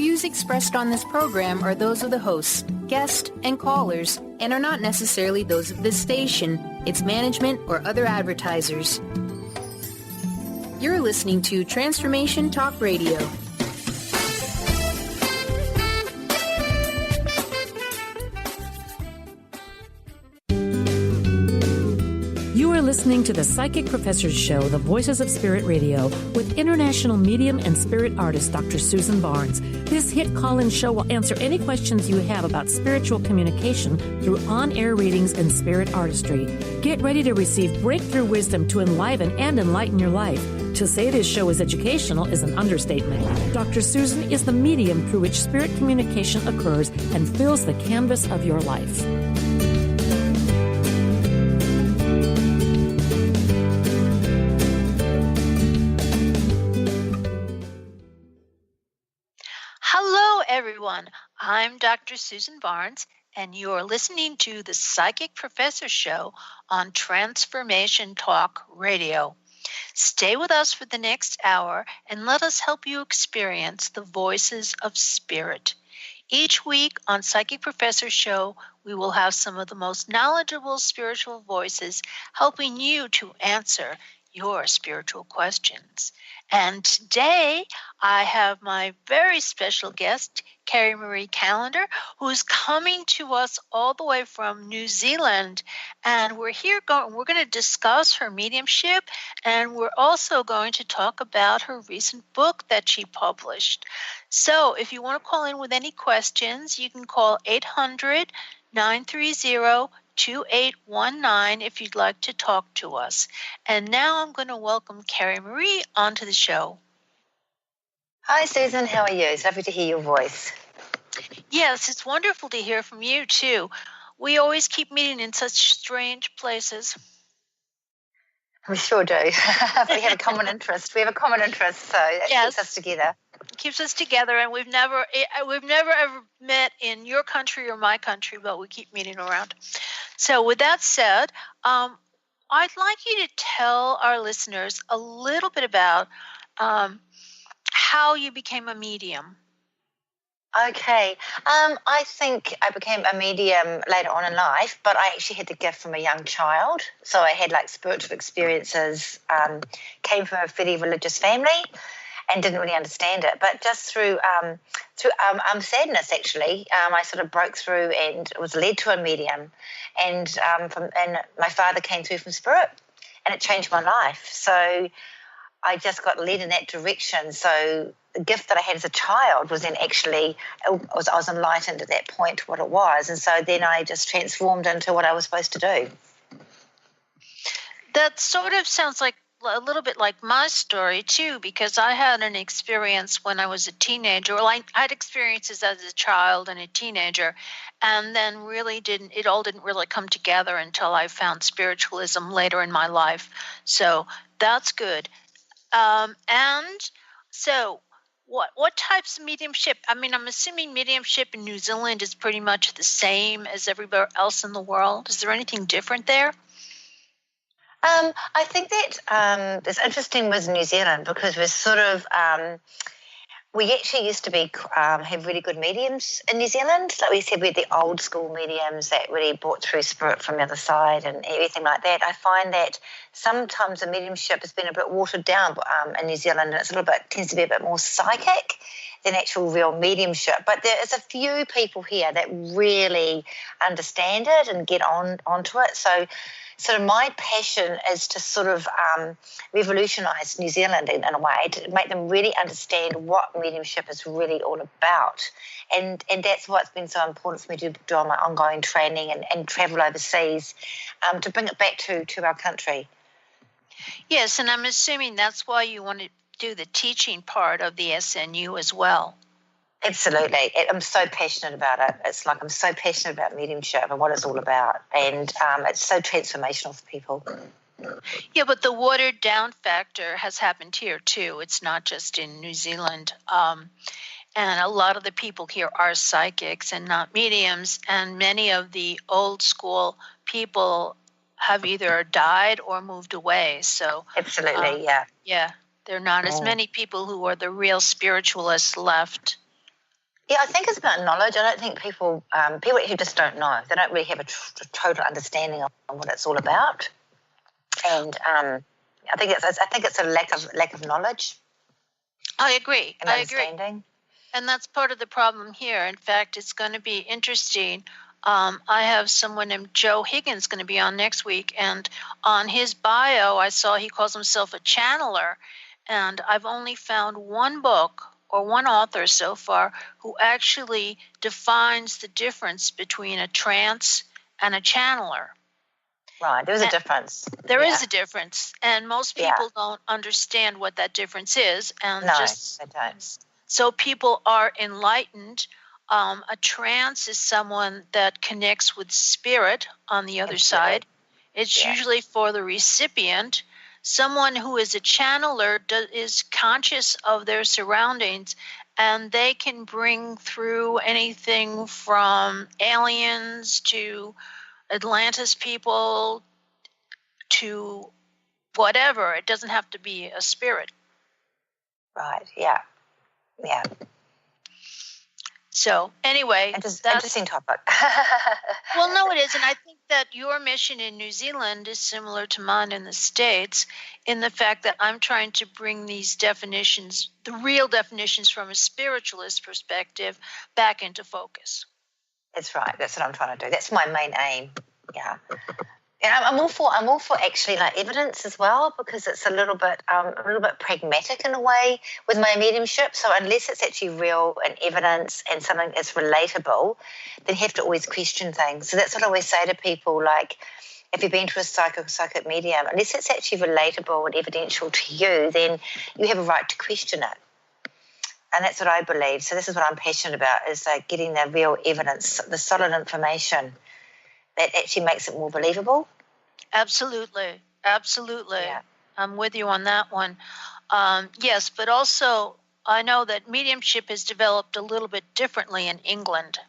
views expressed on this program are those of the hosts, guests, and callers, and are not necessarily those of this station, its management, or other advertisers. You're listening to Transformation Talk Radio. You are listening to the Psychic Professor's Show, The Voices of Spirit Radio, with international medium and spirit artist Dr. Susan Barnes. This hit call-in show will answer any questions you have about spiritual communication through on-air readings and spirit artistry. Get ready to receive breakthrough wisdom to enliven and enlighten your life. To say this show is educational is an understatement. Dr. Susan is the medium through which spirit communication occurs and fills the canvas of your life. Hello, everyone. I'm Dr. Susan Barnes, and you're listening to the Psychic Professor Show on Transformation Talk Radio. Stay with us for the next hour and let us help you experience the voices of spirit. Each week on Psychic Professor Show, we will have some of the most knowledgeable spiritual voices helping you to answer your spiritual questions. And today, I have my very special guest, Kerry-Marie Callander, who is coming to us all the way from New Zealand. And we're going to discuss her mediumship, and we're also going to talk about her recent book that she published. So if you want to call in with any questions, you can call 800-930-2819 if you'd like to talk to us. And now I'm going to welcome Kerry-Marie onto the show. Hi, Susan. How are you? It's lovely to hear your voice. Yes, it's wonderful to hear from you, too. We always keep meeting in such strange places. We sure do. We have a common interest. We have a common interest, so it keeps us together. It keeps us together, and we've never ever met in your country or my country, but we keep meeting around. So with that said, I'd like you to tell our listeners a little bit about how you became a medium. Okay. I think I became a medium later on in life, but I actually had the gift from a young child. So I had spiritual experiences, came from a very religious family and didn't really understand it. But just through sadness, actually, I sort of broke through and was led to a medium. And my father came through from spirit, and it changed my life. So I just got led in that direction. So the gift that I had as a child was then actually, I was enlightened at that point what it was. And so then I just transformed into what I was supposed to do. That sort of sounds like a little bit like my story, too, because I had an experience when I was a teenager. Well, I had experiences as a child and a teenager, and then it all didn't really come together until I found spiritualism later in my life. So that's good. And so what types of mediumship? I mean, I'm assuming mediumship in New Zealand is pretty much the same as everywhere else in the world. Is there anything different there? I think that it's interesting with New Zealand because we're sort of we actually used to have really good mediums in New Zealand. Like we said, we had the old school mediums that really brought through spirit from the other side and everything like that. I find that sometimes the mediumship has been a bit watered down in New Zealand, and tends to be a bit more psychic than actual real mediumship. But there is a few people here that really understand it and get onto it. So sort of my passion is to sort of revolutionise New Zealand in a way, to make them really understand what mediumship is really all about. And that's what's been so important for me to do on my ongoing training and travel overseas to bring it back to our country. Yes, and I'm assuming that's why you want to do the teaching part of the SNU as well. Absolutely. I'm so passionate about it. It's like I'm so passionate about mediumship and what it's all about. And it's so transformational for people. Yeah, but the watered down factor has happened here too. It's not just in New Zealand. And a lot of the people here are psychics and not mediums. And many of the old school people have either died or moved away. So absolutely, yeah. Yeah, there are not as many people who are the real spiritualists left. Yeah, I think it's about knowledge. I don't think people who just don't know, they don't really have a total understanding of what it's all about. And I think it's a lack of knowledge. I agree. And understanding. And that's part of the problem here. In fact, it's going to be interesting. I have someone named Joe Higgins going to be on next week, and on his bio, I saw he calls himself a channeler, and I've only found one book or one author so far who actually defines the difference between a trance and a channeler. Right, there's a difference. There is a difference, and most people don't understand what that difference is. And no, they don't. So people are enlightened. A trance is someone that connects with spirit on the other side. It's usually for the recipient. Someone who is a channeler is conscious of their surroundings, and they can bring through anything from aliens to Atlantis people to whatever. It doesn't have to be a spirit. Right, yeah. So anyway, that's interesting topic. Well, no, it is. And I think that your mission in New Zealand is similar to mine in the States in the fact that I'm trying to bring these definitions, the real definitions from a spiritualist perspective, back into focus. That's right. That's what I'm trying to do. That's my main aim. Yeah. And I'm all for actually like evidence as well, because it's a little bit pragmatic in a way with my mediumship. So unless it's actually real and evidence and something that's relatable, then you have to always question things. So that's what I always say to people, like, if you've been to a psychic medium, unless it's actually relatable and evidential to you, then you have a right to question it. And that's what I believe. So this is what I'm passionate about, is like getting the real evidence, the solid information that actually makes it more believable. Absolutely. Yeah. I'm with you on that one. Yes, but also I know that mediumship has developed a little bit differently in England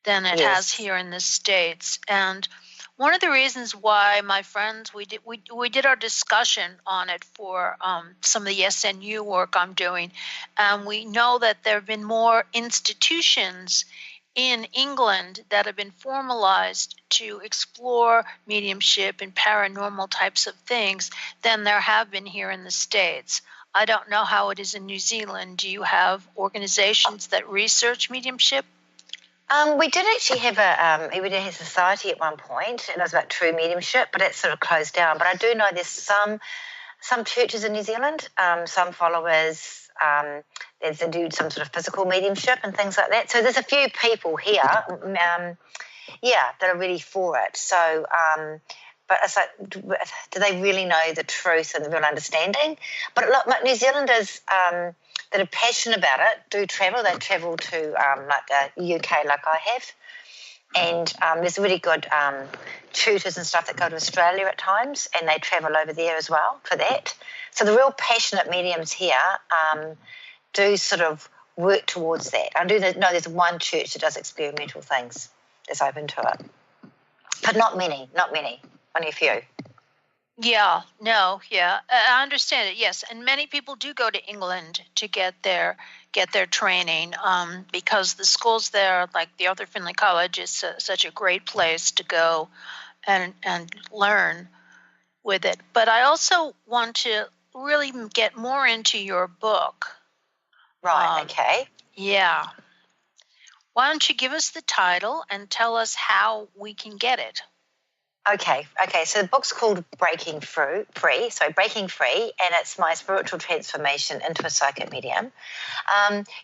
than it has here in the States. And one of the reasons why my friends, we did our discussion on it for some of the SNU work I'm doing, and we know that there have been more institutions in England that have been formalized to explore mediumship and paranormal types of things than there have been here in the States. I don't know how it is in New Zealand. Do you have organizations that research mediumship? We did actually have a society at one point, and it was about true mediumship, but it's sort of closed down. But I do know there's some churches in New Zealand, some followers. They do some sort of physical mediumship and things like that. So there's a few people here, that are really for it. So, but it's like, do they really know the truth and the real understanding? But look, New Zealanders that are passionate about it do travel. They travel to like the UK, like I have. And there's really good tutors and stuff that go to Australia at times, and they travel over there as well for that. So the real passionate mediums here do sort of work towards that. I do know there's one church that does experimental things that's open to it. But not many, only a few. I understand it, yes. And many people do go to England to get their training because the schools there, like the Arthur Findlay College, is such a great place to go and learn with it. But I also want to really get more into your book. Right, okay. Yeah. Why don't you give us the title and tell us how we can get it? Okay. So the book's called Breaking Free, and it's my spiritual transformation into a psychic medium.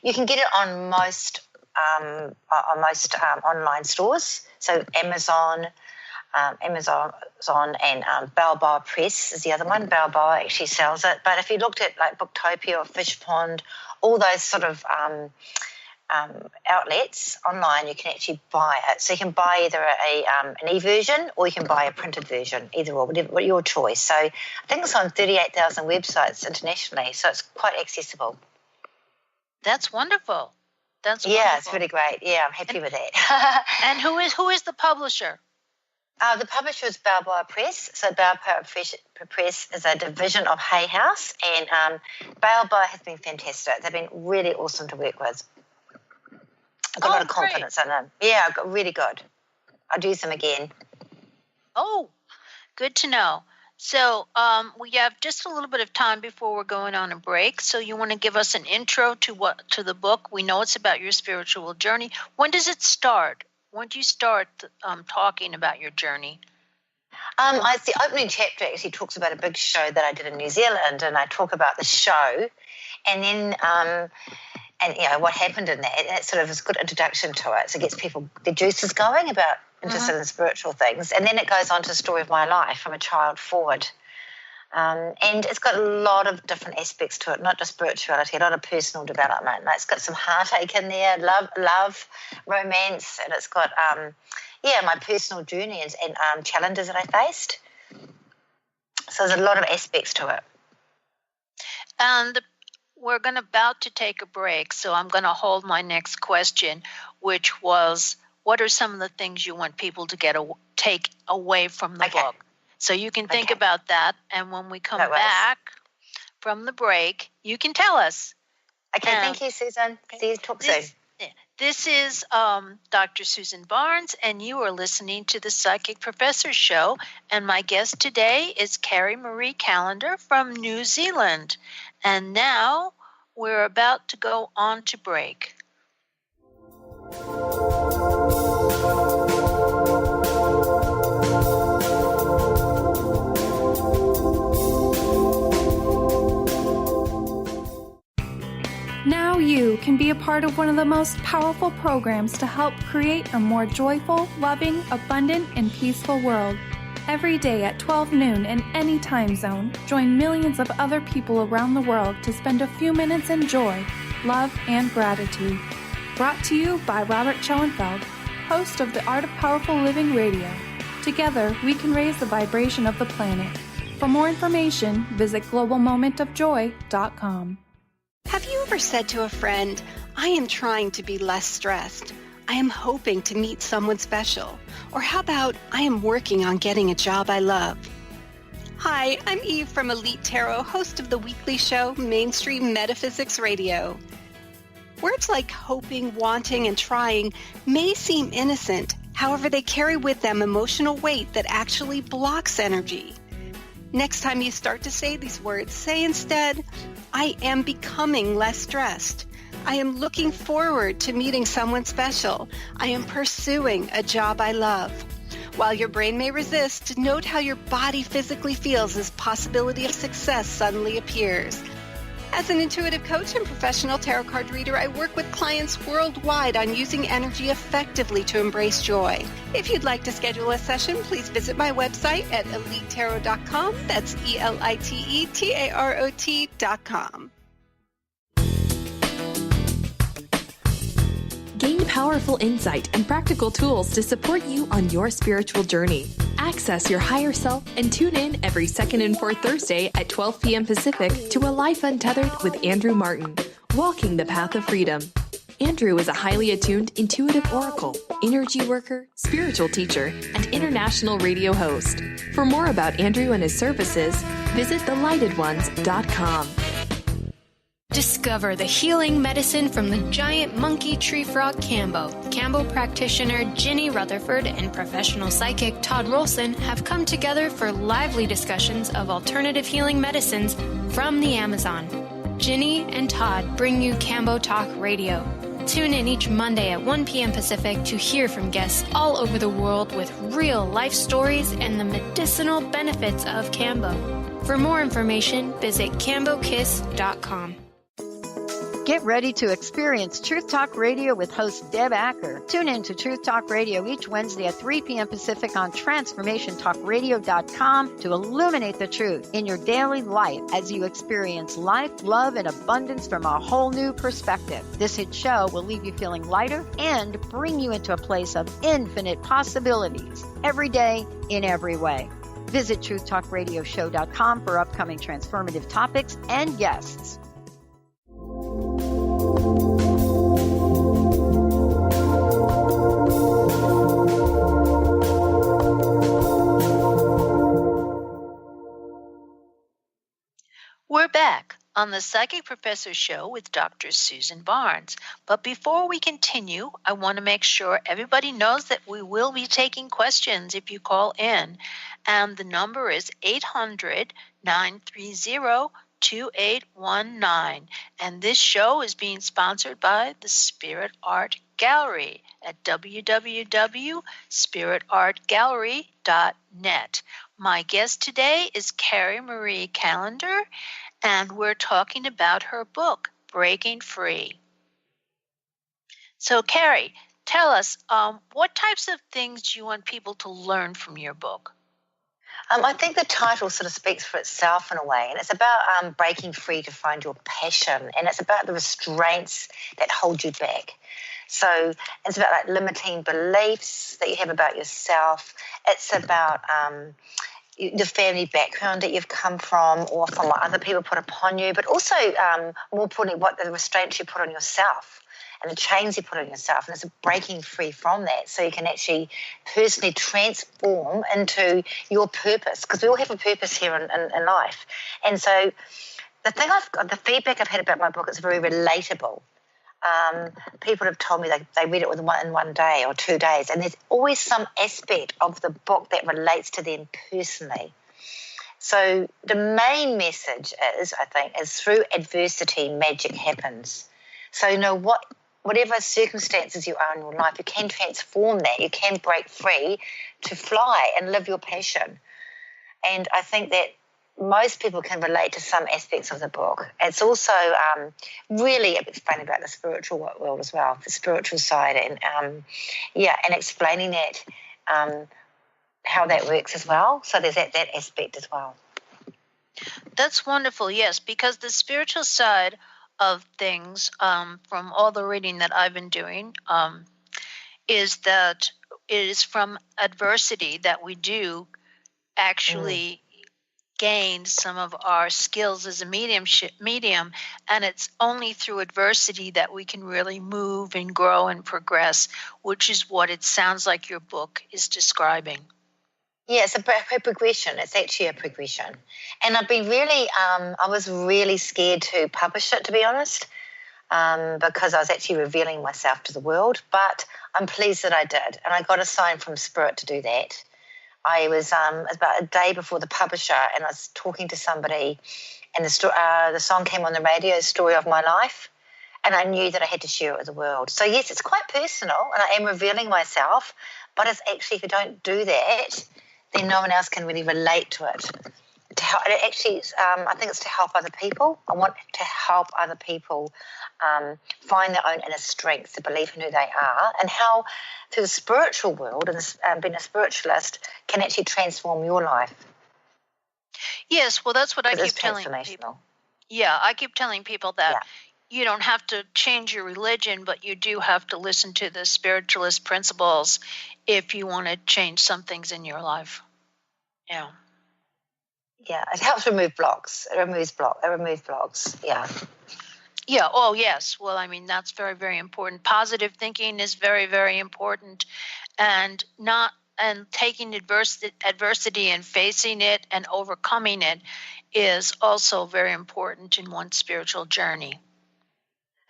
You can get it on most online stores. So Amazon and Balboa Press is the other one. Balboa actually sells it. But if you looked at like Booktopia or Fish Pond, all those sort of outlets online, you can actually buy it. So you can buy either an e-version or you can buy a printed version, either or, whatever your choice. So I think it's on 38,000 websites internationally, so it's quite accessible. That's wonderful. Yeah, it's really great. Yeah, I'm happy with that. And who is the publisher? The publisher is Balboa Press. So Balboa Press is a division of Hay House, and Balboa has been fantastic. They've been really awesome to work with. I've got a lot of confidence in them. Yeah, I've got really good. I'll use them again. Oh, good to know. So we have just a little bit of time before we're going on a break. So you want to give us an intro to the book? We know it's about your spiritual journey. When does it start? When do you start talking about your journey? The opening chapter actually talks about a big show that I did in New Zealand, and I talk about the show, and then what happened in that. And that sort of is a good introduction to it. So it gets people the juices going about interested in spiritual things, and then it goes on to the story of my life from a child forward. And it's got a lot of different aspects to it, not just spirituality, a lot of personal development. It's got some heartache in there, love, romance, and it's got my personal journey and challenges that I faced. So there's a lot of aspects to it. And we're about to take a break, so I'm going to hold my next question, which was, what are some of the things you want people to take away from the book? So you can think about that, and when we come back from the break, you can tell us. Okay, thank you, Susan. See you, talk soon. This is Dr. Susan Barnes, and you are listening to the Psychic Professor Show, and my guest today is Kerry-Marie Callander from New Zealand. And now we're about to go on to break. Now you can be a part of one of the most powerful programs to help create a more joyful, loving, abundant, and peaceful world. Every day at 12 noon in any time zone, join millions of other people around the world to spend a few minutes in joy, love, and gratitude. Brought to you by Robert Schoenfeld, host of the Art of Powerful Living Radio. Together, we can raise the vibration of the planet. For more information, visit globalmomentofjoy.com. Have you ever said to a friend, I am trying to be less stressed. I am hoping to meet someone special. Or how about, I am working on getting a job I love. Hi, I'm Eve from Elite Tarot, host of the weekly show Mainstream Metaphysics Radio. Words like hoping, wanting, and trying may seem innocent. However, they carry with them emotional weight that actually blocks energy. Next time you start to say these words, say instead, I am becoming less stressed. I am looking forward to meeting someone special. I am pursuing a job I love. While your brain may resist, note how your body physically feels as possibility of success suddenly appears. As an intuitive coach and professional tarot card reader, I work with clients worldwide on using energy effectively to embrace joy. If you'd like to schedule a session, please visit my website at elitetarot.com. That's ELITETAROT.com. Gain powerful insight and practical tools to support you on your spiritual journey. Access your higher self and tune in every second and fourth Thursday at 12 p.m. Pacific to A Life Untethered with Andrew Martin, Walking the Path of Freedom. Andrew is a highly attuned intuitive oracle, energy worker, spiritual teacher, and international radio host. For more about Andrew and his services, visit thelightedones.com. Discover the healing medicine from the giant monkey tree frog Cambo. Cambo practitioner Ginny Rutherford and professional psychic Todd Rolson have come together for lively discussions of alternative healing medicines from the Amazon. Ginny and Todd bring you Cambo Talk Radio. Tune in each Monday at 1 p.m. Pacific to hear from guests all over the world with real life stories and the medicinal benefits of Cambo. For more information, visit cambokiss.com. Get ready to experience Truth Talk Radio with host Deb Acker. Tune in to Truth Talk Radio each Wednesday at 3 p.m. Pacific on TransformationTalkRadio.com to illuminate the truth in your daily life as you experience life, love, and abundance from a whole new perspective. This hit show will leave you feeling lighter and bring you into a place of infinite possibilities every day in every way. Visit TruthTalkRadioshow.com for upcoming transformative topics and guests. We're back on the Psychic Professor Show with Dr. Susan Barnes. But before we continue, I want to make sure everybody knows that we will be taking questions if you call in. And the number is 800-930-2819. And this show is being sponsored by the Spirit Art Gallery at www.spiritartgallery.net. My guest today is Kerry-Marie Callander, and we're talking about her book, Breaking Free. So, Kerry, tell us, what types of things do you want people to learn from your book? I think the title sort of speaks for itself in a way, and it's about breaking free to find your passion, and it's about the restraints that hold you back. So it's about like limiting beliefs that you have about yourself. It's about the family background that you've come from or from what other people put upon you, but also, more importantly, what the restraints you put on yourself and the chains you put on yourself, and it's breaking free from that so you can actually personally transform into your purpose, because we all have a purpose here in life. And so the feedback I've had about my book is very relatable. People have told me they read it in one day or 2 days, and there's always some aspect of the book that relates to them personally. So the main message is, I think, is through adversity, magic happens. So whatever circumstances you are in your life, you can transform that. You can break free to fly and live your passion. And I think that most people can relate to some aspects of the book. It's also really explaining about the spiritual world as well, the spiritual side, and and explaining that, how that works as well. So there's that aspect as well. That's wonderful, yes, because the spiritual side of things, from all the reading that I've been doing, is that it is from adversity that we do actually gain some of our skills as a medium, and it's only through adversity that we can really move and grow and progress, which is what it sounds like your book is describing. Yeah, it's a progression. It's actually a progression. And I've been really, I was really scared to publish it, to be honest, because I was actually revealing myself to the world. But I'm pleased that I did. And I got a sign from Spirit to do that. I was about a day before the publisher, and I was talking to somebody, and the song came on the radio, Story of My Life, and I knew that I had to share it with the world. So, yes, it's quite personal, and I am revealing myself, but it's actually, if you don't do that, then no one else can really relate to it. I think it's to help other people. I want to help other people find their own inner strength, the belief in who they are, and how through the spiritual world and being a spiritualist can actually transform your life. Yes, well, that's what I keep telling people. Yeah, I keep telling people that you don't have to change your religion, but you do have to listen to the spiritualist principles if you want to change some things in your life. Yeah. Yeah, it helps remove blocks. It removes blocks. Yeah. Yeah. Oh, yes. Well, I mean, that's very, very important. Positive thinking is very, very important, and taking adversity and facing it and overcoming it is also very important in one's spiritual journey.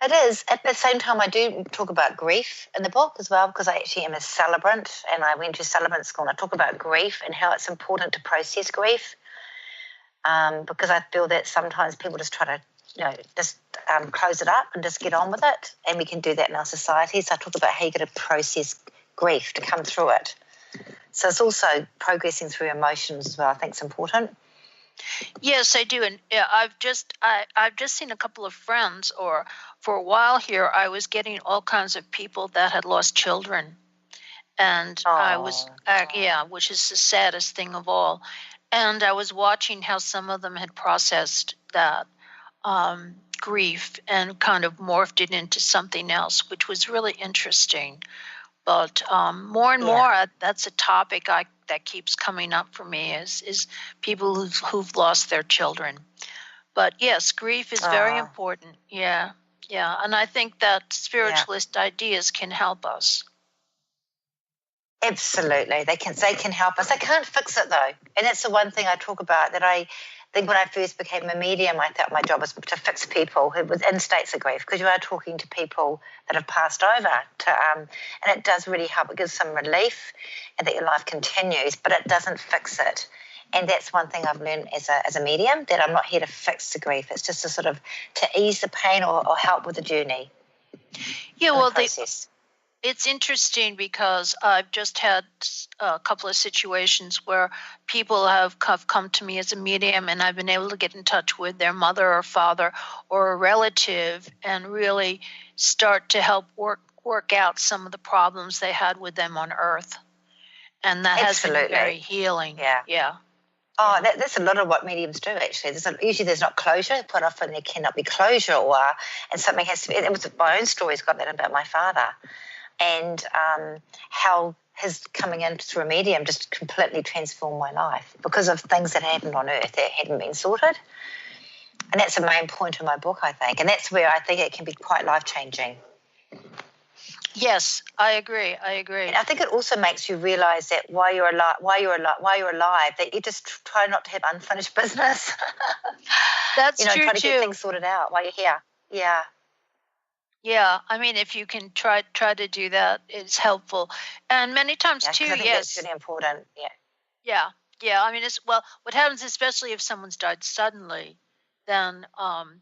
It is. At the same time, I do talk about grief in the book as well, because I actually am a celebrant, and I went to celebrant school, and I talk about grief and how it's important to process grief, because I feel that sometimes people just try to, close it up and just get on with it, and we can do that in our society. So I talk about how you got to process grief to come through it. So it's also progressing through emotions as well. I think it's important. Yes, I do, and I've just seen a couple of friends, or for a while here, I was getting all kinds of people that had lost children, and I was, which is the saddest thing of all, and I was watching how some of them had processed that grief and kind of morphed it into something else, which was really interesting. But more and more, that's a topic that keeps coming up for me is people who've lost their children. But yes, grief is very important. Yeah. And I think that spiritualist ideas can help us. Absolutely. They can help us. They can't fix it, though. And that's the one thing I talk about, that think when I first became a medium, I thought my job was to fix people who were in states of grief, because you are talking to people that have passed over, and it does really help. It gives some relief and that your life continues, but it doesn't fix it. And that's one thing I've learned as a medium, that I'm not here to fix the grief. It's just to ease the pain or help with the journne. Yeah, well, process. It's interesting because I've just had a couple of situations where people have come to me as a medium, and I've been able to get in touch with their mother or father or a relative and really start to help work out some of the problems they had with them on Earth. And that Absolutely. has been very healing. Yeah. Oh, that's a lot of what mediums do, actually. Usually there's not closure. Quite often there cannot be closure, and something has to be. It was my own story's got that about my father, and how his coming in through a medium just completely transformed my life because of things that happened on Earth that hadn't been sorted. And that's the main point of my book, I think. And that's where I think it can be quite life-changing. Yes, I agree. And I think it also makes you realise that while you're alive, that you just try not to have unfinished business. That's true try to too. get things sorted out while you're here. Yeah. Yeah, I mean, if you can try to do that, it's helpful. And many times too, I think yes. that's really important. Yeah. I mean, what happens, especially if someone's died suddenly, then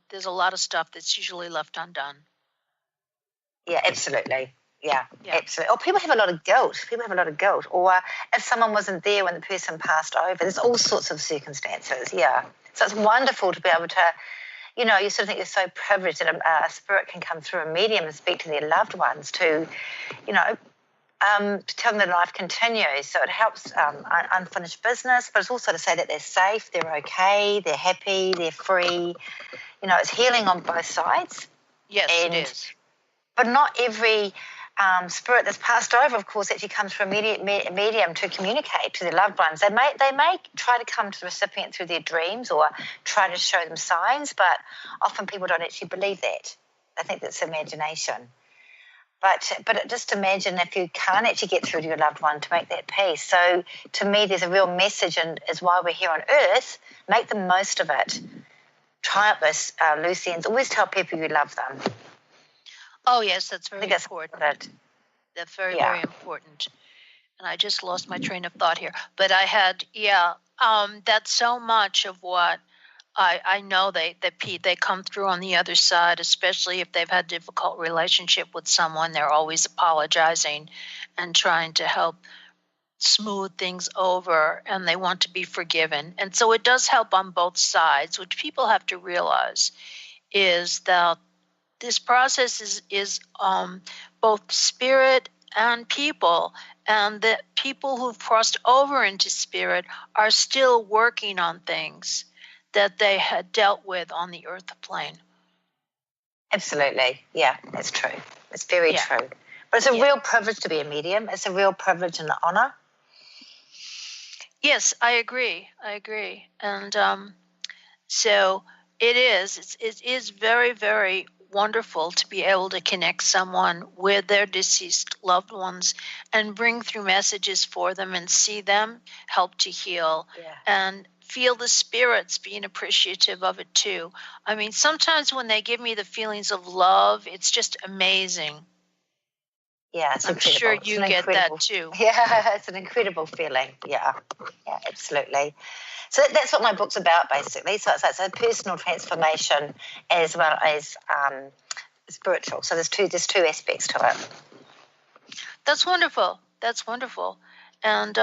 there's a lot of stuff that's usually left undone. Yeah, absolutely. Yeah, absolutely. Or people have a lot of guilt. Or if someone wasn't there when the person passed over, there's all sorts of circumstances. Yeah. So it's wonderful to be able to, you sort of think you're so privileged that a spirit can come through a medium and speak to their loved ones to tell them that life continues. So it helps unfinished business, but it's also to say that they're safe, they're okay, they're happy, they're free. It's healing on both sides. Yes, it is. But not every spirit that's passed over, of course, actually comes from a medium to communicate to their loved ones. They may try to come to the recipient through their dreams or try to show them signs, but often people don't actually believe that. They think that's imagination. But just imagine if you can't actually get through to your loved one to make that peace. So to me, there's a real message, and is why we're here on Earth. Make the most of it. Try up those loose ends. Always tell people you love them. Oh, yes, that's very important. That's very, very important. And I just lost my train of thought here. But I had, that's so much of what I know they come through on the other side, especially if they've had a difficult relationship with someone. They're always apologizing and trying to help smooth things over, and they want to be forgiven. And so it does help on both sides, which people have to realize is that this process is both spirit and people, and that people who've crossed over into spirit are still working on things that they had dealt with on the earth plane. Absolutely. Yeah, that's true. It's very true. But it's a real privilege to be a medium. It's a real privilege and an honor. Yes, I agree. And so it is very, very wonderful to be able to connect someone with their deceased loved ones and bring through messages for them and see them help to heal and feel the spirits being appreciative of it too. I mean, sometimes when they give me the feelings of love, it's just amazing. Yeah, it's incredible. I'm sure you get that too. Yeah, it's an incredible feeling. Yeah, absolutely. So that's what my book's about, basically. So it's a personal transformation as well as spiritual. So there's two aspects to it. That's wonderful. And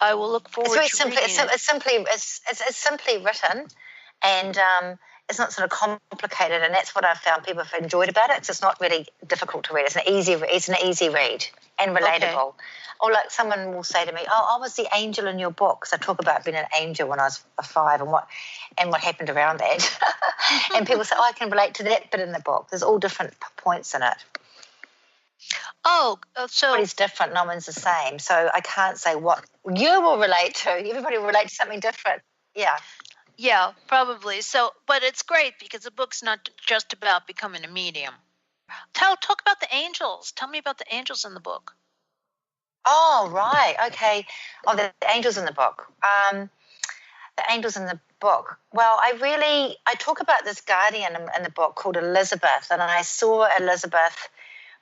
I will look forward to reading it. It's simply written, and it's not sort of complicated, and that's what I've found people have enjoyed about it. So it's not really difficult to read. It's an easy read and relatable. Okay. Or like someone will say to me, "Oh, I was the angel in your book." Because I talk about being an angel when I was 5 and what happened around that. And people say, "Oh, I can relate to that bit in the book." There's all different points in it. Oh, so everybody's different. No one's the same. So I can't say what you will relate to. Everybody will relate to something different. Yeah. Yeah, probably. So, but it's great because the book's not just about becoming a medium. Talk about the angels. Tell me about the angels in the book. Oh, right. Okay. Oh, the angels in the book. The angels in the book. Well, I talk about this guardian in the book called Elizabeth, and I saw Elizabeth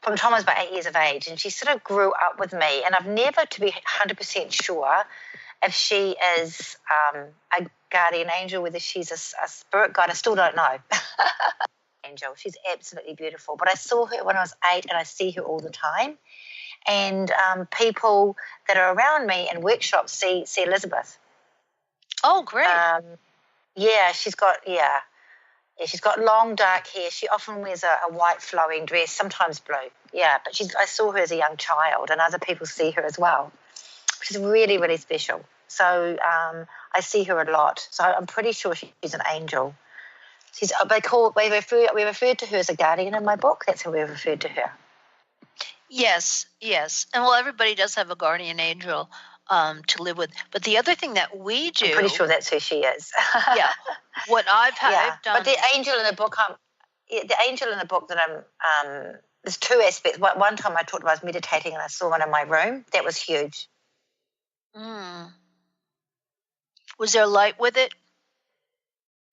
from the time I was about 8 years of age, and she sort of grew up with me, and I've never, to be 100% sure if she is a guardian angel, whether she's a spirit guide, I still don't know. Angel, she's absolutely beautiful, but I saw her when I was 8, and I see her all the time, and people that are around me in workshops see Elizabeth. Oh, great. She's got long dark hair. She often wears a white flowing dress, sometimes blue. Yeah, but I saw her as a young child, and other people see her as well, which is really, really special. So I see her a lot. So I'm pretty sure she's an angel. We referred to her as a guardian in my book. That's how we referred to her. Yes. And well, everybody does have a guardian angel to live with. But the other thing that we do, I'm pretty sure that's who she is. Yeah. What I've done. But the angel in the book, that I'm, there's two aspects. One time I talked about I was meditating and I saw one in my room. That was huge. Was there light with it?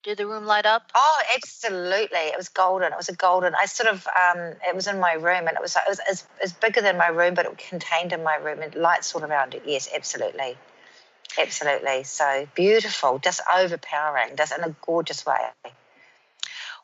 Did the room light up? Oh, absolutely. It was golden. It was a golden. I sort of, it was in my room, and it was as bigger than my room, but it was contained in my room, and lights all around it. Yes, absolutely. Absolutely. So beautiful, just overpowering, just in a gorgeous way.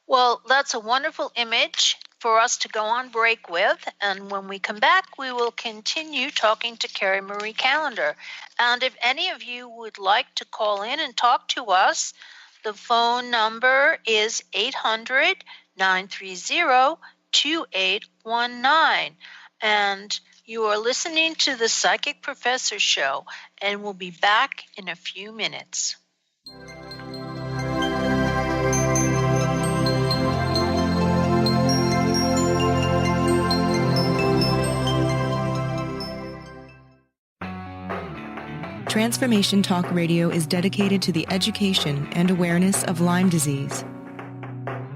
Well, that's a wonderful image for us to go on break with. And when we come back, we will continue talking to Kerry-Marie Callander. And if any of you would like to call in and talk to us, the phone number is 800-930-2819. And you are listening to the Psychic Professor Show, and we'll be back in a few minutes. Transformation Talk Radio is dedicated to the education and awareness of Lyme disease.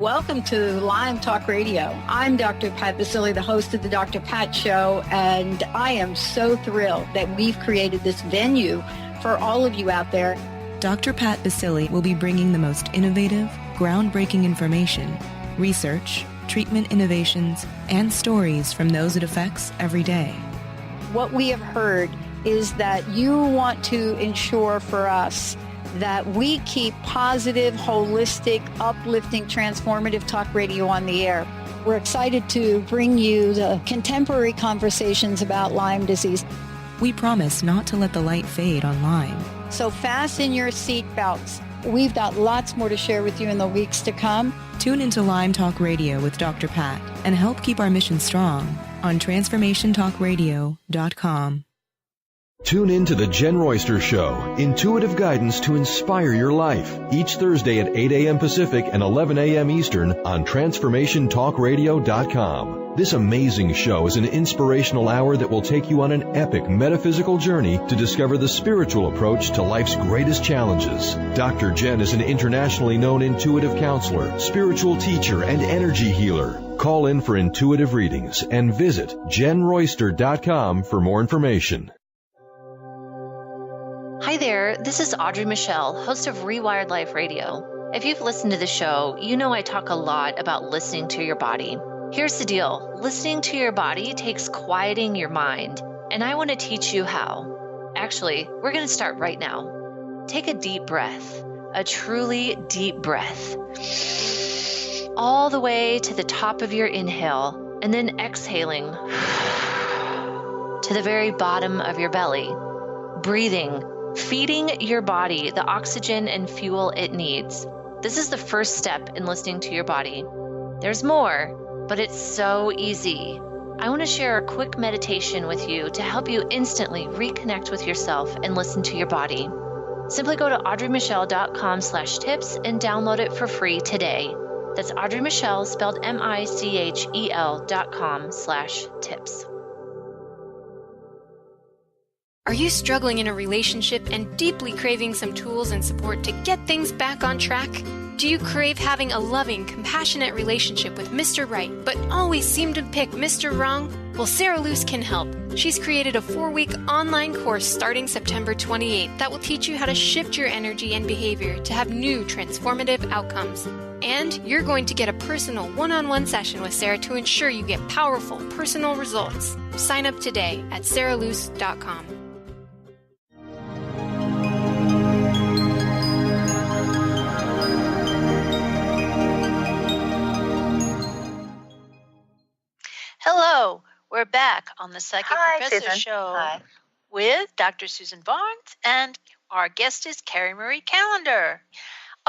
Welcome to Lyme Talk Radio. I'm Dr. Pat Basile, the host of the Dr. Pat Show, and I am so thrilled that we've created this venue for all of you out there. Dr. Pat Basile will be bringing the most innovative, groundbreaking information, research, treatment innovations, and stories from those it affects every day. What we have heard is that you want to ensure for us that we keep positive, holistic, uplifting, transformative talk radio on the air. We're excited to bring you the contemporary conversations about Lyme disease. We promise not to let the light fade on Lyme. So fasten your seat belts. We've got lots more to share with you in the weeks to come. Tune into Lyme Talk Radio with Dr. Pat and help keep our mission strong on TransformationTalkRadio.com. Tune in to The Jen Royster Show, intuitive guidance to inspire your life, each Thursday at 8 a.m. Pacific and 11 a.m. Eastern on TransformationTalkRadio.com. This amazing show is an inspirational hour that will take you on an epic metaphysical journey to discover the spiritual approach to life's greatest challenges. Dr. Jen is an internationally known intuitive counselor, spiritual teacher, and energy healer. Call in for intuitive readings and visit JenRoyster.com for more information. Hi there, this is Audrey Michelle, host of Rewired Life Radio. If you've listened to the show, you know I talk a lot about listening to your body. Here's the deal. Listening to your body takes quieting your mind, and I want to teach you how. Actually, we're going to start right now. Take a deep breath, a truly deep breath, all the way to the top of your inhale, and then exhaling to the very bottom of your belly. Breathing, feeding your body the oxygen and fuel it needs. This is the first step in listening to your body. There's more, but it's so easy. I want to share a quick meditation with you to help you instantly reconnect with yourself and listen to your body. Simply go to audreymichelle.com/tips and download it for free today. That's Audrey Michelle, spelled MICHEL.com/tips. Are you struggling in a relationship and deeply craving some tools and support to get things back on track? Do you crave having a loving, compassionate relationship with Mr. Right, but always seem to pick Mr. Wrong? Well, Sarah Luce can help. She's created a 4-week online course starting September 28th that will teach you how to shift your energy and behavior to have new transformative outcomes. And you're going to get a personal one-on-one session with Sarah to ensure you get powerful personal results. Sign up today at sarahluce.com. Hello, we're back on the Psychic Professor Susan. Show Hi. with Dr. Susan Barnes, and our guest is Kerry-Marie Callander.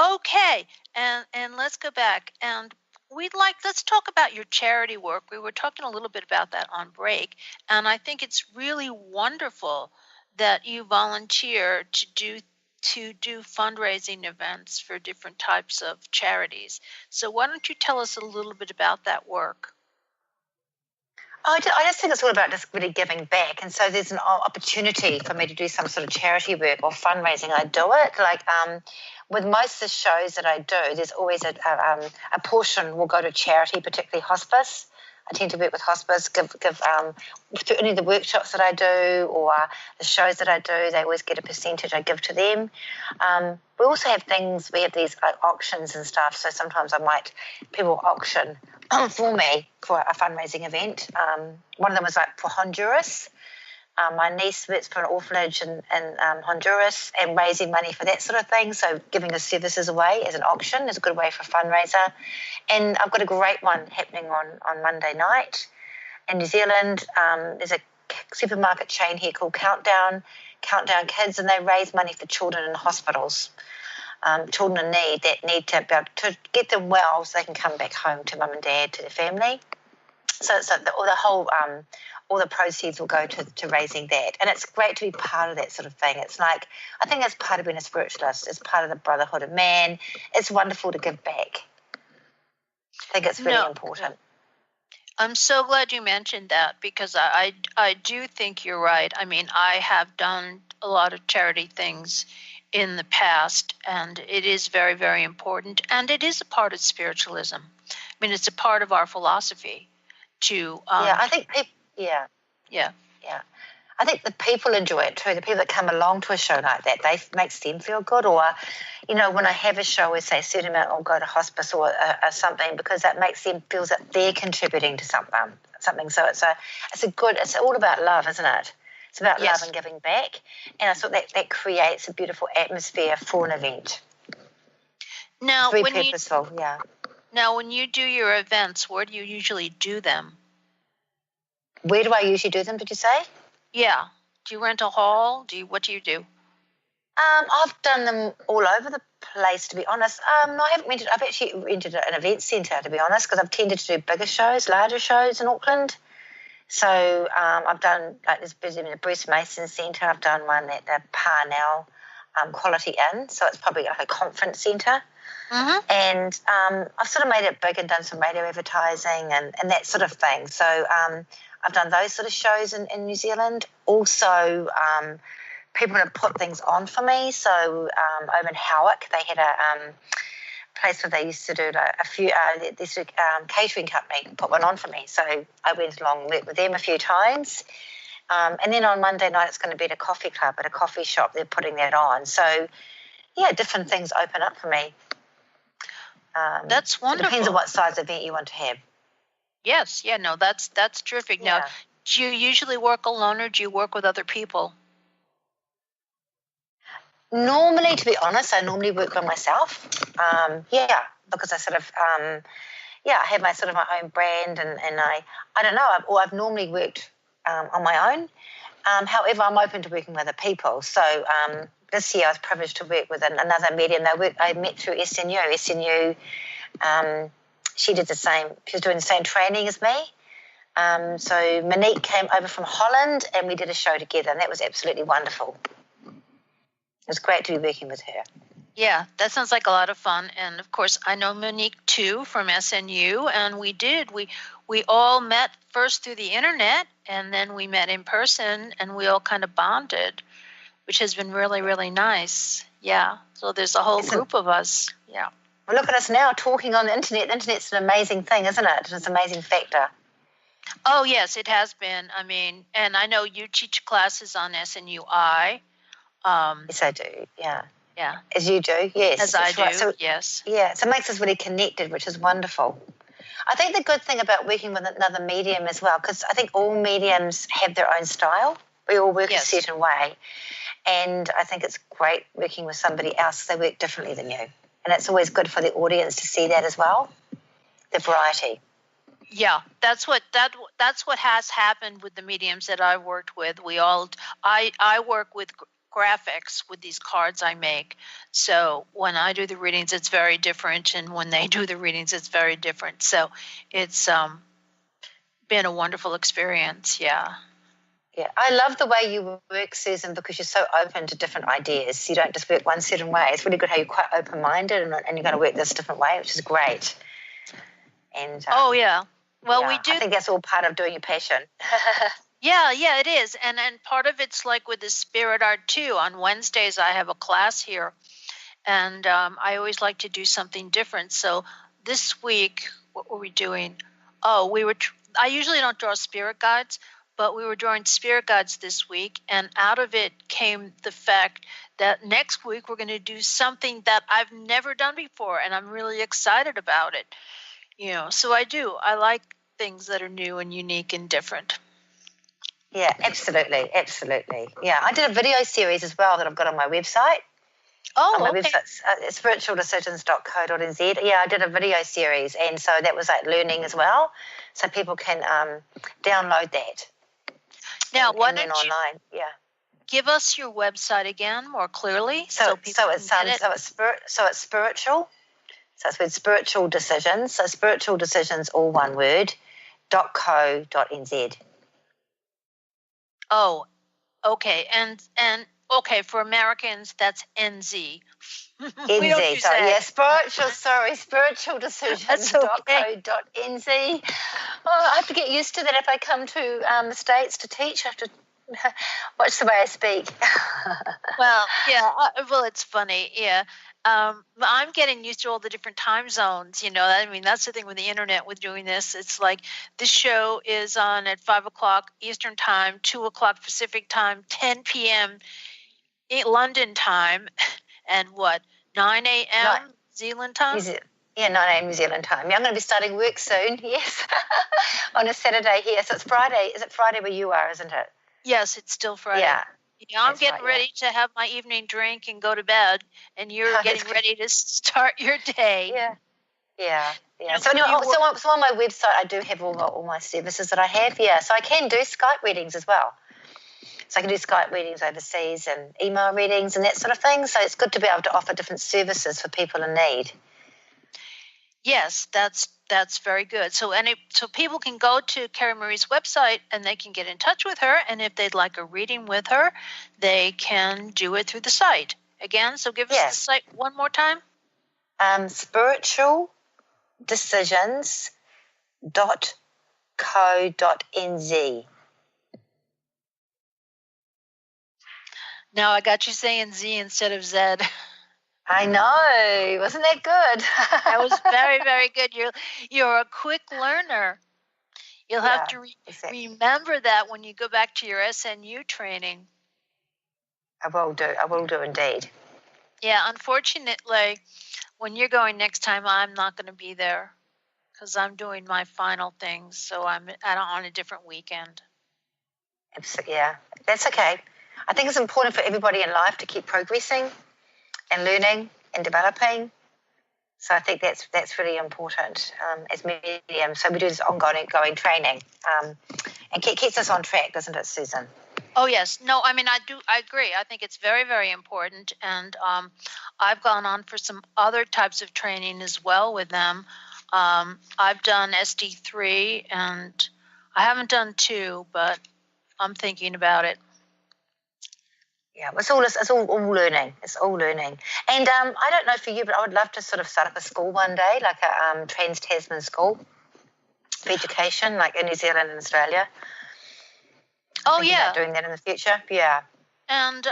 Okay, and let's go back, and let's talk about your charity work. We were talking a little bit about that on break, and I think it's really wonderful that you volunteer to do fundraising events for different types of charities. So why don't you tell us a little bit about that work? I just think it's all about just really giving back. And so there's an opportunity for me to do some sort of charity work or fundraising. I do it. Like with most of the shows that I do, there's always a portion will go to charity, particularly hospice. I tend to work with hospice, give through any of the workshops that I do or the shows that I do, they always get a percentage I give to them. We also have things, we have these like auctions and stuff, so sometimes people auction for me for a fundraising event. One of them was like for Honduras. My niece works for an orphanage in Honduras and raising money for that sort of thing. So giving her services away as an auction is a good way for a fundraiser. And I've got a great one happening on Monday night in New Zealand. There's a supermarket chain here called Countdown Kids, and they raise money for children in hospitals. Children in need that need to be able to get them well so they can come back home to mum and dad, to their family. So all the proceeds will go to raising that. And it's great to be part of that sort of thing. It's like, I think it's part of being a spiritualist. It's part of the brotherhood of man. It's wonderful to give back. I think it's really important. I'm so glad you mentioned that because I do think you're right. I mean, I have done a lot of charity things in the past, and it is very, very important. And it is a part of spiritualism. I mean, it's a part of our philosophy to... I think people... Yeah. I think the people enjoy it too. The people that come along to a show like that, makes them feel good. Or, when I have a show where, say, a certain amount will go to hospice or something, because that makes them feel that they're contributing to something. So it's all about love, isn't it? It's about love and giving back. And I thought that creates a beautiful atmosphere for an event. Now, it's very purposeful, Now, when you do your events, where do you usually do them? Where do I usually do them, did you say? Yeah. Do you rent a hall? What do you do? I've done them all over the place, to be honest. No, I haven't rented. I've actually rented an event centre, to be honest, because I've tended to do bigger shows, larger shows in Auckland. So I've done, like, there's the Bruce Mason Centre. I've done one at the Parnell Quality Inn, so it's probably like a conference centre. Mm-hmm. And I've sort of made it big and done some radio advertising and that sort of thing. So I've done those sort of shows in New Zealand. Also, people have put things on for me. So over in Howick, they had a place where they used to do this catering company put one on for me. So I went along and worked with them a few times. And then on Monday night, it's going to be at a coffee club, at a coffee shop. They're putting that on. So, different things open up for me. That's wonderful. It depends on what size event you want to have. Yes, that's terrific. Yeah. Now, do you usually work alone or do you work with other people? Normally, to be honest, I normally work by myself. Because I sort of, I have my sort of my own brand, and I don't know, I've normally worked on my own. However, I'm open to working with other people. So this year I was privileged to work with another medium. I met through SNU. SNU, she did the same. She was doing the same training as me. So Monique came over from Holland, and we did a show together, and that was absolutely wonderful. It was great to be working with her. Yeah, that sounds like a lot of fun. And, of course, I know Monique, too, from SNU, and we all met first through the Internet, and then we met in person, and we all kind of bonded, which has been really, really nice. Yeah, so there's a whole group of us. Yeah. Well, look at us now talking on the Internet. The Internet's an amazing thing, isn't it? It's an amazing factor. Oh, yes, it has been. I mean, and I know you teach classes on SNUI. Yes, I do. Yeah. Yeah. As you do, yes. As I do, right. So, yes. Yeah, so it makes us really connected, which is wonderful. I think the good thing about working with another medium as well, because I think all mediums have their own style. We all work a certain way. And I think it's great working with somebody else. They work differently than you. And it's always good for the audience to see that as well, the variety. Yeah, that's what has happened with the mediums that I've worked with. I work with graphics with these cards I make. So when I do the readings, it's very different, and when they do the readings, it's very different. So it's been a wonderful experience. Yeah. Yeah, I love the way you work, Susan, because you're so open to different ideas. You don't just work one certain way. It's really good how you're quite open-minded and you're going to work this different way, which is great. And oh, yeah. Well, we do. I think that's all part of doing your passion. Yeah, it is. And part of it's like with the spirit art, too. On Wednesdays, I have a class here, and I always like to do something different. So this week, what were we doing? Oh, I usually don't draw spirit guides, but we were drawing spirit guides this week, and out of it came the fact that next week we're going to do something that I've never done before, and I'm really excited about it. So I like things that are new and unique and different. Yeah, absolutely. Yeah, I did a video series as well that I've got on my website. Oh, on my okay. website, spiritualdecisions.co.nz. Yeah, I did a video series, and so that was like learning as well, so people can download that. Now, why don't you online? Yeah. Give us your website again more clearly, so it's spiritual. So it's with Spiritual Decisions. So Spiritual Decisions, all one word. .co.nz. Oh, okay, and okay, for Americans that's NZ. NZ. Spiritual Decisions.co.nz. Oh, I have to get used to that if I come to the States to teach. I have to watch the way I speak. Well, yeah. Well, it's funny. Yeah. I'm getting used to all the different time zones. I mean, that's the thing with the internet with doing this. It's like this show is on at 5:00 Eastern time, 2:00 Pacific time, 10 p.m. London time, and 9 a.m. Zealand time? 9 a.m. New Zealand time. Yeah, I'm going to be starting work soon, yes, on a Saturday here. So it's Friday. Is it Friday where you are, isn't it? Yes, it's still Friday. Yeah. I'm getting ready to have my evening drink and go to bed, and you're getting ready to start your day. Yeah. So on my website, I do have all my services that I have. Yeah, so I can do Skype readings as well. So I can do Skype readings overseas and email readings and that sort of thing. So it's good to be able to offer different services for people in need. Yes, that's very good. So people can go to Kerry-Marie's website and they can get in touch with her. And if they'd like a reading with her, they can do it through the site. Again, so give us the site one more time. Spiritualdecisions.co.nz. Now I got you saying Z instead of Z. I know. Wasn't that good? That was very, very good. You're a quick learner. You'll have to remember that when you go back to your SNU training. I will do indeed. Yeah, unfortunately, when you're going next time, I'm not going to be there because I'm doing my final things. So I'm on a different weekend. Yeah, that's okay. I think it's important for everybody in life to keep progressing and learning and developing. So I think that's really important as mediums. So we do this ongoing training and keeps us on track, doesn't it, Susan? Oh, yes. No, I mean, I agree. I think it's very, very important. And I've gone on for some other types of training as well with them. I've done SD3 and I haven't done 2, but I'm thinking about it. Yeah, it's all learning. It's all learning. And I don't know for you, but I would love to sort of start up a school one day, like a Trans-Tasman school for education, like in New Zealand and Australia. Oh, yeah. Doing that in the future, yeah. And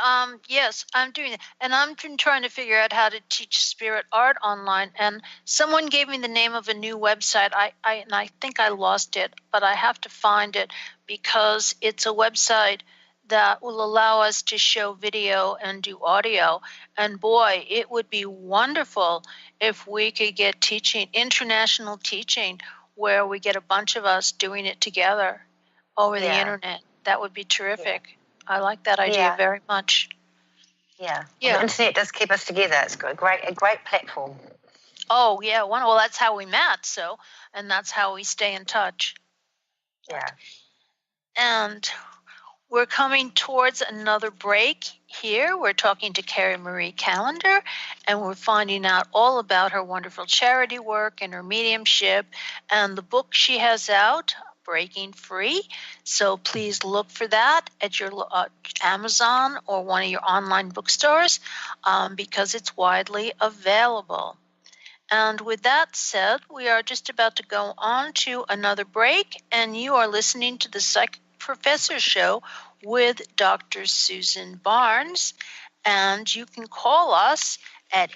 yes, I'm doing it. And I've been trying to figure out how to teach spirit art online. And someone gave me the name of a new website. And I think I lost it, but I have to find it because it's a website that will allow us to show video and do audio. And boy, it would be wonderful if we could get teaching, international teaching, where we get a bunch of us doing it together over the internet. That would be terrific. Yeah. I like that idea very much. Yeah. The internet does keep us together. It's a great platform. Oh, yeah. Well, that's how we met, and that's how we stay in touch. Yeah. And we're coming towards another break here. We're talking to Kerry-Marie Callander, and we're finding out all about her wonderful charity work and her mediumship and the book she has out, Breaking Free. So please look for that at your Amazon or one of your online bookstores because it's widely available. And with that said, we are just about to go on to another break, and you are listening to the Psychic Professor Show with Dr. Susan Barnes. And you can call us at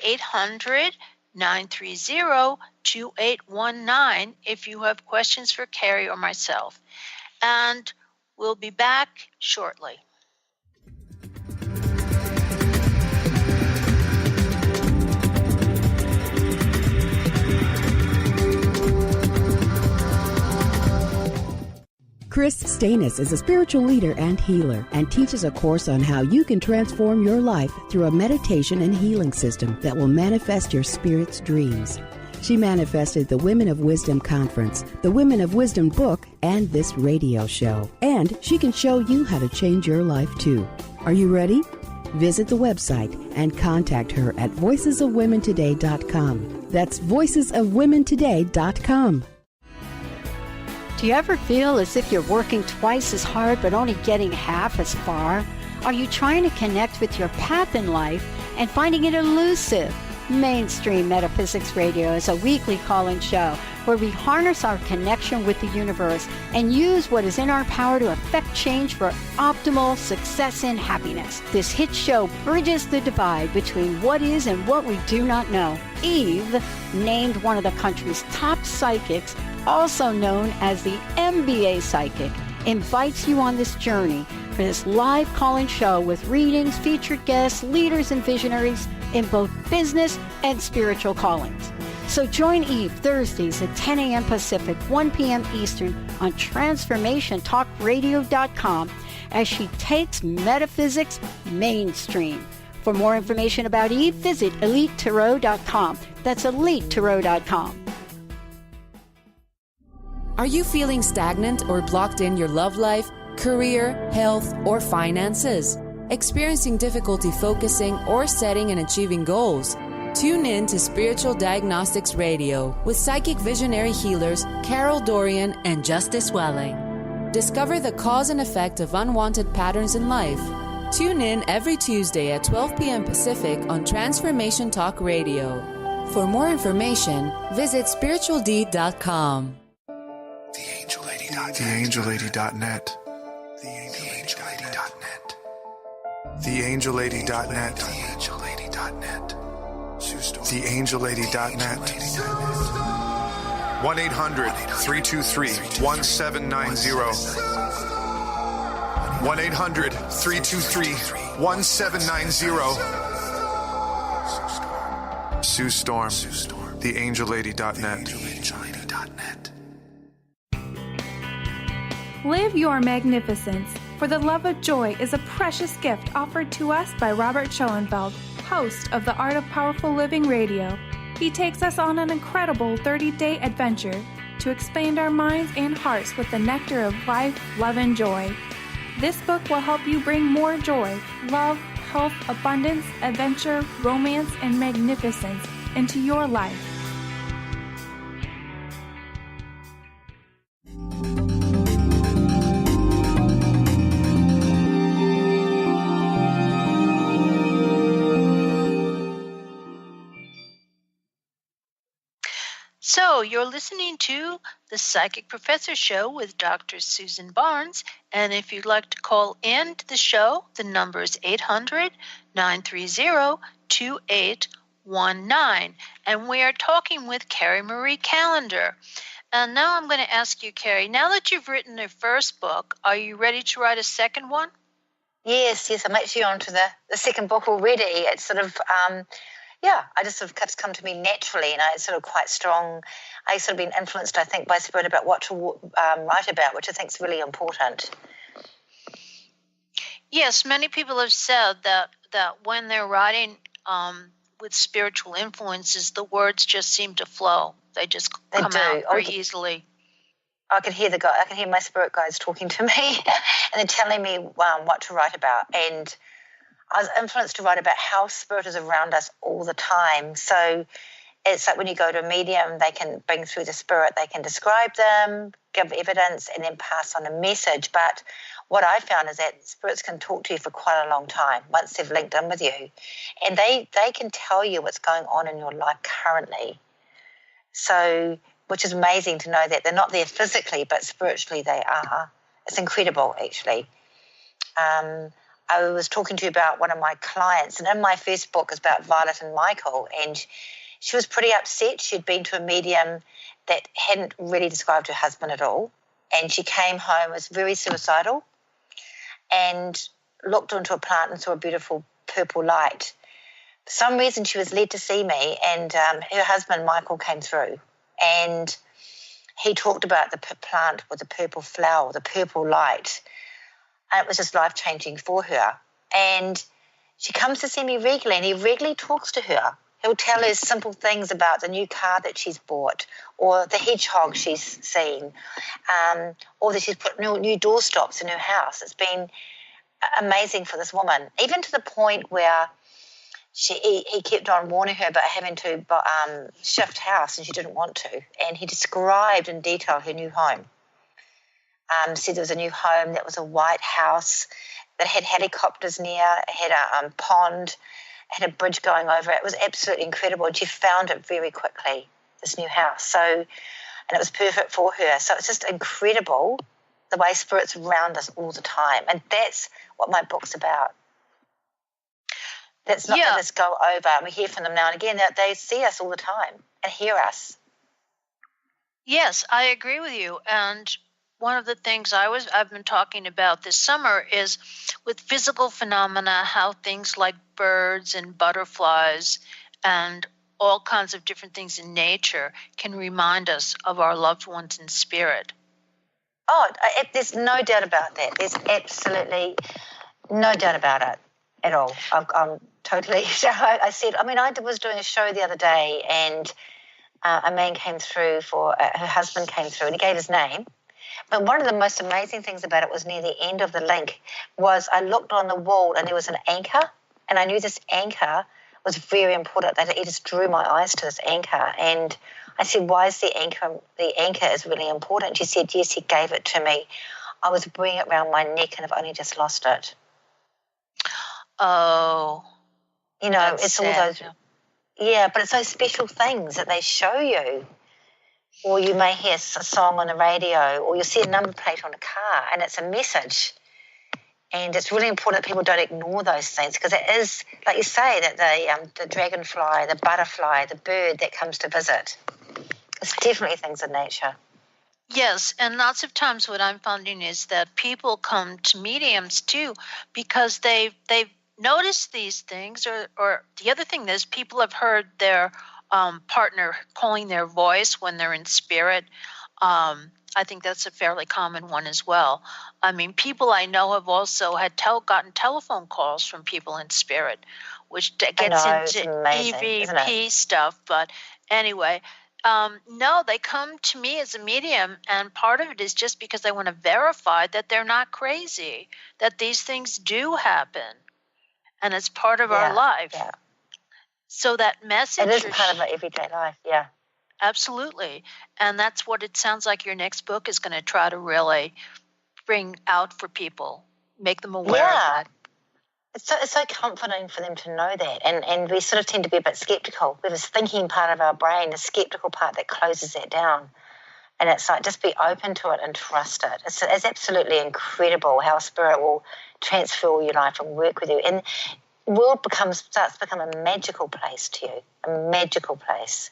800-930-2819 if you have questions for Kerry or myself. And we'll be back shortly. Chris Stanis is a spiritual leader and healer and teaches a course on how you can transform your life through a meditation and healing system that will manifest your spirit's dreams. She manifested the Women of Wisdom Conference, the Women of Wisdom book, and this radio show. And she can show you how to change your life too. Are you ready? Visit the website and contact her at voicesofwomentoday.com. That's voicesofwomentoday.com. Do you ever feel as if you're working twice as hard but only getting half as far? Are you trying to connect with your path in life and finding it elusive? Mainstream Metaphysics Radio is a weekly call-in show where we harness our connection with the universe and use what is in our power to affect change for optimal success and happiness. This hit show bridges the divide between what is and what we do not know. Eve, named one of the country's top psychics, also known as the MBA Psychic, invites you on this journey for this live call-in show with readings, featured guests, leaders, and visionaries in both business and spiritual callings. So join Eve Thursdays at 10 a.m. Pacific, 1 p.m. Eastern on TransformationTalkRadio.com as she takes metaphysics mainstream. For more information about Eve, visit EliteTarot.com. That's EliteTarot.com. Are you feeling stagnant or blocked in your love life, career, health, or finances? Experiencing difficulty focusing or setting and achieving goals? Tune in to Spiritual Diagnostics Radio with psychic visionary healers Carol Dorian and Justice Welling. Discover the cause and effect of unwanted patterns in life. Tune in every Tuesday at 12 p.m. Pacific on Transformation Talk Radio. For more information, visit spiritualdeed.com. TheAngelLady.net. TheAngelLady.net. TheAngelLady.net. 1-800-323-1790. 1-800-323-1790. Sue Storm. TheAngelLady.net. Live your magnificence, for the love of joy is a precious gift offered to us by Robert Schoenfeld, host of the Art of Powerful Living Radio. He takes us on an incredible 30-day adventure to expand our minds and hearts with the nectar of life, love, and joy. This book will help you bring more joy, love, health, abundance, adventure, romance, and magnificence into your life. So Hello, you're listening to the Psychic Professor Show with Dr. Susan Barnes. And if you'd like to call in to the show, the number is 800-930-2819. And we are talking with Kerry-Marie Callander. And now I'm going to ask you, Kerry, now that you've written the first book, are you ready to write a second one? Yes, I'm actually on to the second book already. It's sort of, I just sort of it's come to me naturally, and it's sort of quite strong. I've sort of been influenced, I think, by Spirit about what to write about, which I think is really important. Yes, many people have said that when they're writing with spiritual influences, the words just seem to flow. They just come out very easily. I can hear I can hear my spirit guides talking to me, and they're telling me what to write about. And I was influenced to write about how spirit is around us all the time. So it's like when you go to a medium, they can bring through the spirit, they can describe them, give evidence, and then pass on a message. But what I found is that spirits can talk to you for quite a long time once they've linked in with you, and they can tell you what's going on in your life currently. So, which is amazing to know that they're not there physically, but spiritually they are. It's incredible, actually. I was talking to you about one of my clients, and in my first book is about Violet and Michael, and she was pretty upset. She'd been to a medium that hadn't really described her husband at all, and she came home, was very suicidal, and looked into a plant and saw a beautiful purple light. For some reason, she was led to see me, and her husband, Michael, came through, and he talked about the plant with the purple flower, the purple light, and it was just life-changing for her. And she comes to see me regularly, and he regularly talks to her. He'll tell her simple things about the new car that she's bought, or the hedgehog she's seen, or that she's put new doorstops in her house. It's been amazing for this woman, even to the point where he kept on warning her about having to shift house, and she didn't want to. And he described in detail her new home. Said there was a new home that was a white house that had helicopters near, it had a pond, had a bridge going over it. It was absolutely incredible, and she found it very quickly, this new house. And it was perfect for her. So it's just incredible the way spirit's around us all the time, and that's what my book's about. That's not to just go over, and we hear from them now and again, that they see us all the time and hear us. Yes, I agree with you. And one of the things I've been talking about this summer is with physical phenomena, how things like birds and butterflies and all kinds of different things in nature can remind us of our loved ones in spirit. Oh, there's no doubt about that. There's absolutely no doubt about it at all. I'm totally. I was doing a show the other day, and a man came through her husband came through, and he gave his name. But one of the most amazing things about it was near the end of the link was I looked on the wall, and there was an anchor, and I knew this anchor was very important. That it just drew my eyes to this anchor, and I said, "Why is the anchor? The anchor is really important." She said, "Yes, he gave it to me. I was wearing it around my neck, and I've only just lost it." Oh, it's sad. all those. Yeah, but it's those special things that they show you. Or you may hear a song on the radio, or you'll see a number plate on a car, and it's a message. And it's really important that people don't ignore those things, because it is, like you say, that the dragonfly, the butterfly, the bird that comes to visit. It's definitely things in nature. Yes, and lots of times what I'm finding is that people come to mediums too because they've noticed these things, or the other thing is people have heard their partner calling their voice when they're in spirit. I think that's a fairly common one as well. I mean, people I know have also had gotten telephone calls from people in spirit, which gets into EVP stuff. But anyway, no, they come to me as a medium, and part of it is just because I want to verify that they're not crazy, that these things do happen, and it's part of our life. Yeah. So that message it is part of our everyday life, yeah. Absolutely. And that's what it sounds like your next book is going to try to really bring out for people, make them aware of that. It's so comforting for them to know that, and we sort of tend to be a bit sceptical. We have this thinking part of our brain, the sceptical part that closes that down, and it's like just be open to it and trust it. It's absolutely incredible how spirit will transform your life and work with you, and the world starts to become a magical place to you, a magical place.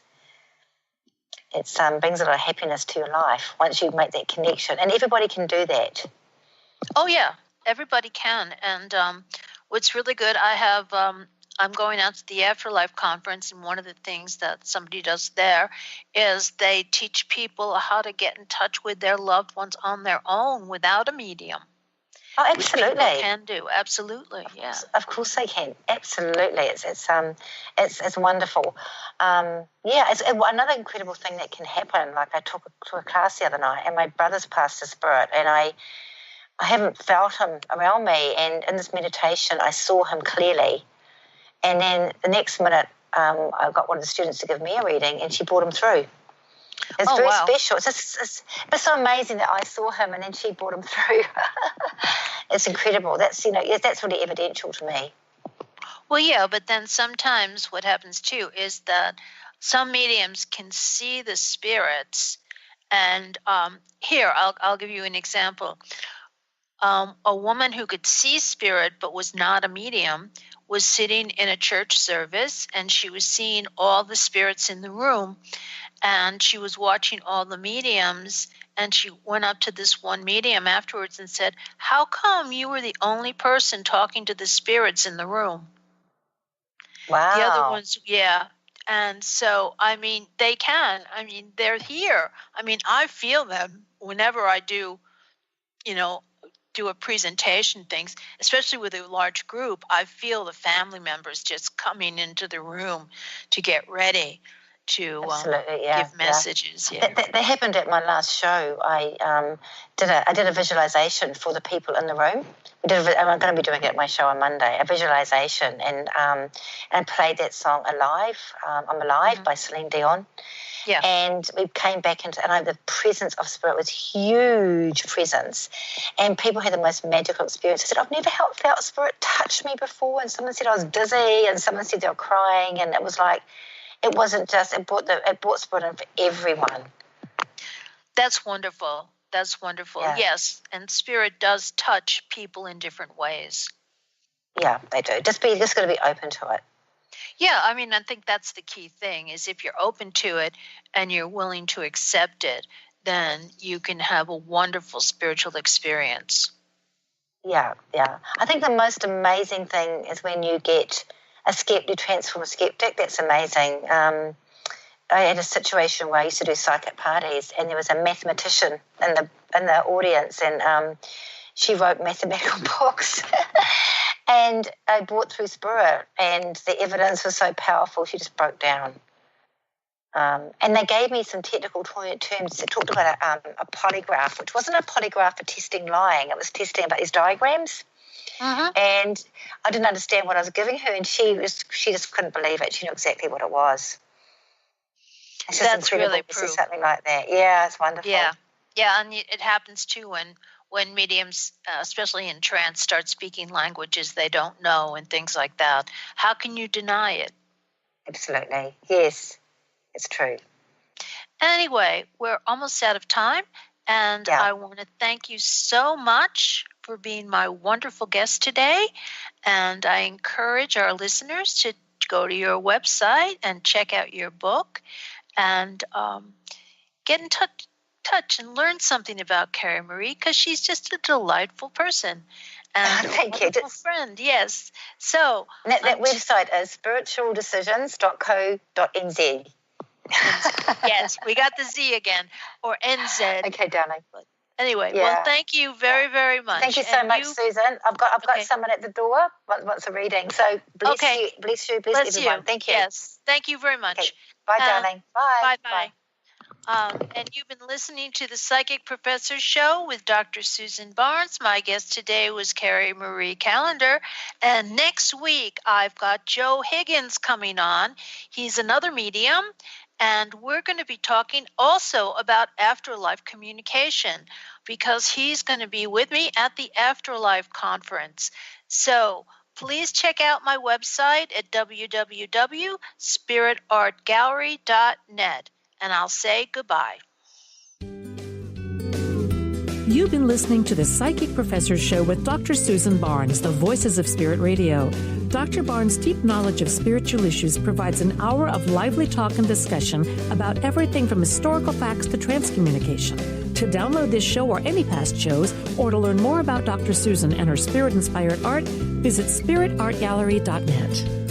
It brings a lot of happiness to your life once you make that connection, and everybody can do that. Oh yeah, everybody can, and what's really good, I'm going out to the Afterlife Conference, and one of the things that somebody does there is they teach people how to get in touch with their loved ones on their own without a medium. Oh, absolutely. Which people can do, absolutely, yeah. Of course they can, absolutely. It's wonderful. It's another incredible thing that can happen. Like I took to a class the other night, and my brother's passed to spirit, and I haven't felt him around me, and in this meditation I saw him clearly. And then the next minute I got one of the students to give me a reading, and she brought him through. It's very special. It's so amazing that I saw him and then she brought him through. It's incredible. That's really evidential to me. Well, yeah, but then sometimes what happens too is that some mediums can see the spirits, and here I'll give you an example. A woman who could see spirit but was not a medium was sitting in a church service, and she was seeing all the spirits in the room, and she was watching all the mediums, and she went up to this one medium afterwards and said, "How come you were the only person talking to the spirits in the room?" Wow. The other ones, yeah. And so, they can. They're here. I feel them whenever I do a presentation, things, especially with a large group. I feel the family members just coming into the room to get ready to give messages. Yeah. That happened at my last show. I did a visualization for the people in the room. I'm going to be doing it at my show on Monday, a visualization, and I played that song "Alive." I'm Alive by Celine Dion. Yeah. And we came back into, and the presence of spirit was huge presence, and people had the most magical experience. I said, "I've never felt spirit touch me before," and someone said I was dizzy, and someone said they were crying, and it was like, it wasn't just, it brought spirit in for everyone. That's wonderful. That's wonderful. Yeah. Yes, and spirit does touch people in different ways. Yeah, they do. Just got to be open to it. Yeah, I think that's the key thing, is if you're open to it and you're willing to accept it, then you can have a wonderful spiritual experience. Yeah. I think the most amazing thing is when you get a skeptic transform a skeptic. That's amazing. I had a situation where I used to do psychic parties, and there was a mathematician in the audience, and she wrote mathematical books. And I brought through spirit, and the evidence was so powerful, she just broke down. And they gave me some technical terms that talked about a polygraph, which wasn't a polygraph for testing lying. It was testing about these diagrams. Uh-huh. And I didn't understand what I was giving her, and she just couldn't believe it. She knew exactly what it was. It's just That's incredible really to see something like that. Yeah, it's wonderful. Yeah, and it happens too when mediums, especially in trance, start speaking languages they don't know and things like that. How can you deny it? Absolutely. Yes, it's true. Anyway, we're almost out of time, and I want to thank you so much for being my wonderful guest today, and I encourage our listeners to go to your website and check out your book and get in touch and learn something about Kerry-Marie, because she's just a delightful person and a wonderful friend. Yes. So that website is spiritualdecisions.co.nz. Yes, we got the Z again, or NZ. Okay, darling. Anyway, well, thank you very, very much. Thank you so much, Susan. I've got someone at the door wants a reading. So bless you, bless everyone. Thank you. Yes, thank you very much. Okay. Bye, darling. Bye. Bye. And you've been listening to the Psychic Professor Show with Dr. Susan Barnes. My guest today was Kerry-Marie Callander. And next week, I've got Joe Higgins coming on. He's another medium. And we're going to be talking also about afterlife communication, because he's going to be with me at the Afterlife Conference. So Please check out my website at www.spiritartgallery.net, and I'll say goodbye. You've been listening to the Psychic Professor's Show with Dr. Susan Barnes, the Voices of Spirit Radio. Dr. Barnes' deep knowledge of spiritual issues provides an hour of lively talk and discussion about everything from historical facts to transcommunication. To download this show or any past shows, or to learn more about Dr. Susan and her spirit-inspired art, visit spiritartgallery.net.